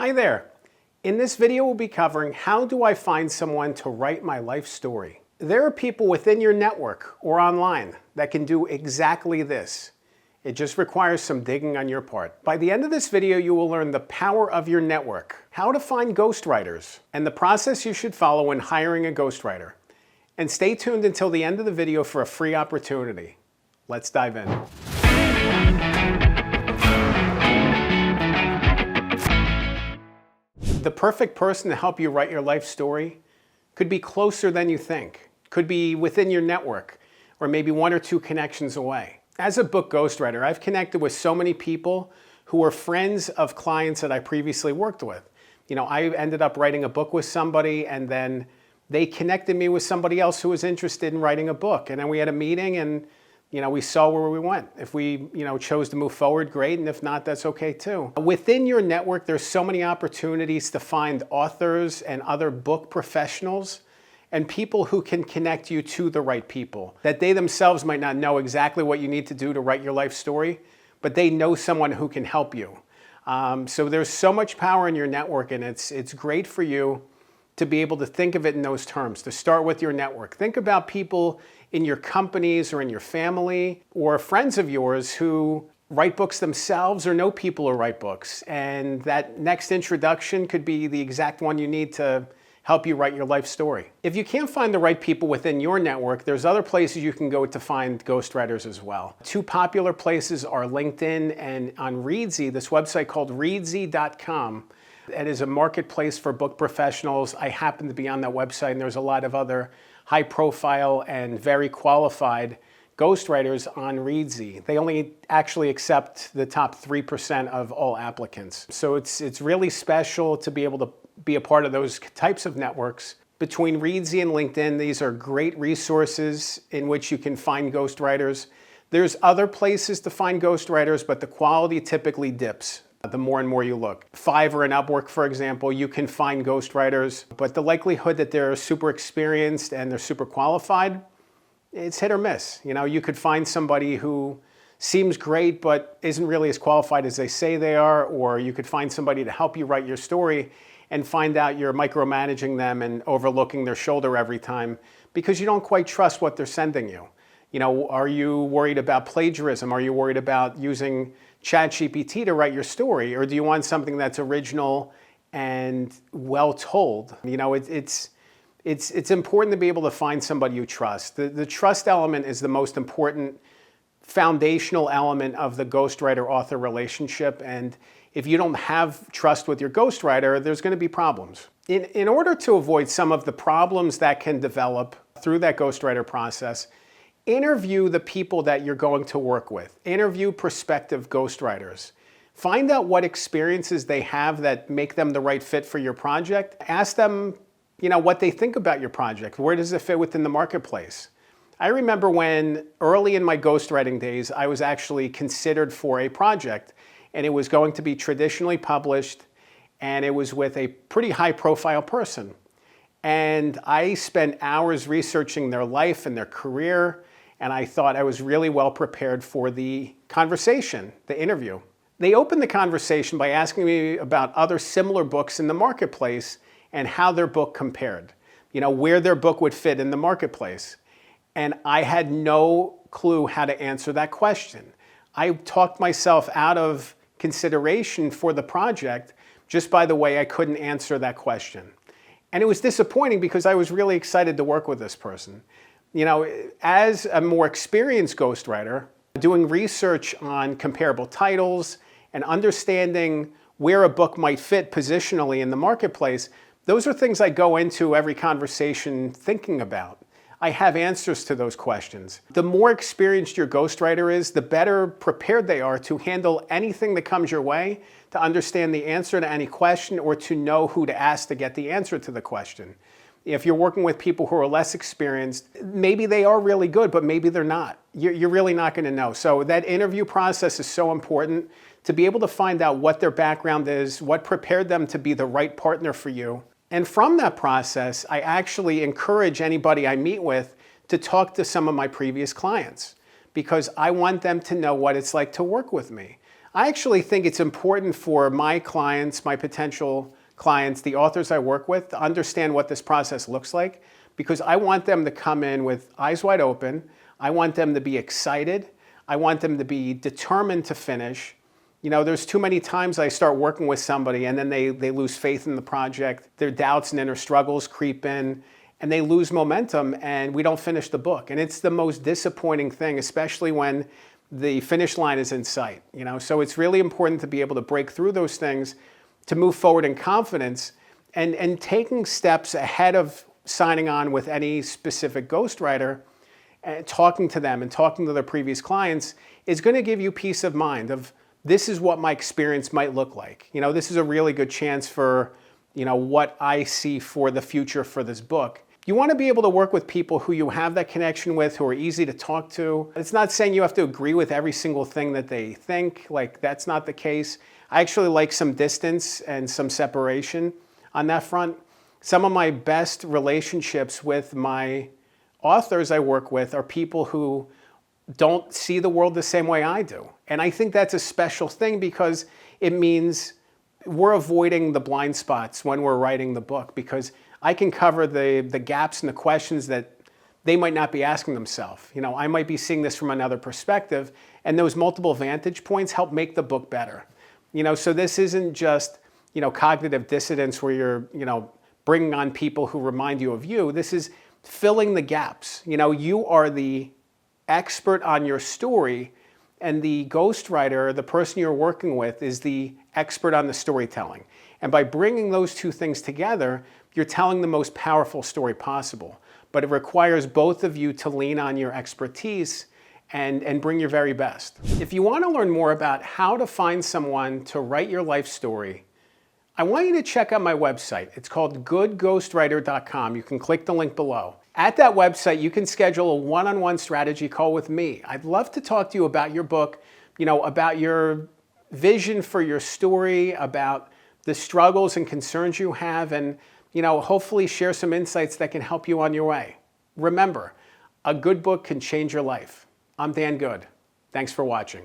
Hi there. In this video we'll be covering how do I find someone to write my life story. There are people within your network or online that can do exactly this. It just requires some digging on your part. By the end of this video you will learn the power of your network, how to find ghostwriters, and the process you should follow when hiring a ghostwriter. And stay tuned until the end of the video for a free opportunity. Let's dive in. The perfect person to help you write your life story could be closer than you think, could be within your network, or maybe one or two connections away. As a book ghostwriter, I've connected with so many people who are friends of clients that I previously worked with. You know, I ended up writing a book with somebody and then they connected me with somebody else who was interested in writing a book. And then we had a meeting and we saw where we went. If we chose to move forward, great, and if not, that's okay too. Within your network, there's so many opportunities to find authors and other book professionals and people who can connect you to the right people. That they themselves might not know exactly what you need to do to write your life story, but they know someone who can help you. So there's so much power in your network, and it's great for you to be able to think of it in those terms, to start with your network. Think about people in your companies or in your family or friends of yours who write books themselves or know people who write books. And that next introduction could be the exact one you need to help you write your life story. If you can't find the right people within your network, there's other places you can go to find ghostwriters as well. Two popular places are LinkedIn and on Readsy, this website called readsy.com. It is a marketplace for book professionals. I happen to be on that website, and there's a lot of other high profile and very qualified ghostwriters on Readsy. They only actually accept the top 3% of all applicants. So it's really special to be able to be a part of those types of networks. Between Readsy and LinkedIn, these are great resources in which you can find ghostwriters. There's other places to find ghostwriters, but the quality typically dips the more and more you look. Fiverr and Upwork, for example, you can find ghostwriters, but the likelihood that they're super experienced and they're super qualified, it's hit or miss. You could find somebody who seems great but isn't really as qualified as they say they are, or you could find somebody to help you write your story and find out you're micromanaging them and overlooking their shoulder every time because you don't quite trust what they're sending you. Are you worried about plagiarism? Are you worried about using ChatGPT to write your story? Or do you want something that's original and well told? It's important to be able to find somebody you trust. The trust element is the most important foundational element of the ghostwriter-author relationship. And if you don't have trust with your ghostwriter, there's going to be problems. In order to avoid some of the problems that can develop through that ghostwriter process, interview the people that you're going to work with. Interview prospective ghostwriters. Find out what experiences they have that make them the right fit for your project. Ask them, what they think about your project. Where does it fit within the marketplace? I remember when early in my ghostwriting days, I was actually considered for a project, and it was going to be traditionally published, and it was with a pretty high-profile person. And I spent hours researching their life and their career, and I thought I was really well prepared for the conversation, the interview. They opened the conversation by asking me about other similar books in the marketplace and how their book compared, where their book would fit in the marketplace. And I had no clue how to answer that question. I talked myself out of consideration for the project just by the way I couldn't answer that question. And it was disappointing because I was really excited to work with this person. As a more experienced ghostwriter, doing research on comparable titles and understanding where a book might fit positionally in the marketplace, those are things I go into every conversation thinking about. I have answers to those questions. The more experienced your ghostwriter is, the better prepared they are to handle anything that comes your way, to understand the answer to any question, or to know who to ask to get the answer to the question. If you're working with people who are less experienced, maybe they are really good, but maybe they're not. You're really not going to know. So that interview process is so important to be able to find out what their background is, what prepared them to be the right partner for you. And from that process, I actually encourage anybody I meet with to talk to some of my previous clients because I want them to know what it's like to work with me. I actually think it's important for my clients, my potential clients, the authors I work with, to understand what this process looks like, because I want them to come in with eyes wide open. I want them to be excited. I want them to be determined to finish. You know, there's too many times I start working with somebody and then they lose faith in the project. Their doubts and inner struggles creep in and they lose momentum and we don't finish the book. And it's the most disappointing thing, especially when the finish line is in sight. You know, so it's really important to be able to break through those things, to move forward in confidence, and taking steps ahead of signing on with any specific ghostwriter, and talking to them and talking to their previous clients is going to give you peace of mind of, this is what my experience might look like. You know, this is a really good chance for, you know, what I see for the future for this book. You want to be able to work with people who you have that connection with, who are easy to talk to. It's not saying you have to agree with every single thing that they think. Like, that's not the case. I actually like some distance and some separation on that front. Some of my best relationships with my authors I work with are people who don't see the world the same way I do. And I think that's a special thing because it means we're avoiding the blind spots when we're writing the book, because I can cover the gaps and the questions that they might not be asking themselves. You know, I might be seeing this from another perspective, and those multiple vantage points help make the book better. You know, so this isn't just, you know, cognitive dissonance where you're, you know, bringing on people who remind you of you. This is filling the gaps. You know, you are the expert on your story, and the ghostwriter, the person you're working with, is the expert on the storytelling. And by bringing those two things together, you're telling the most powerful story possible. But it requires both of you to lean on your expertise and bring your very best. If you want to learn more about how to find someone to write your life story, I want you to check out my website. It's called goodghostwriter.com. You can click the link below. At that website, you can schedule a one-on-one strategy call with me. I'd love to talk to you about your book, you know, about your vision for your story, about the struggles and concerns you have, and, you know, hopefully share some insights that can help you on your way. Remember, a good book can change your life. I'm Dan Good. Thanks for watching.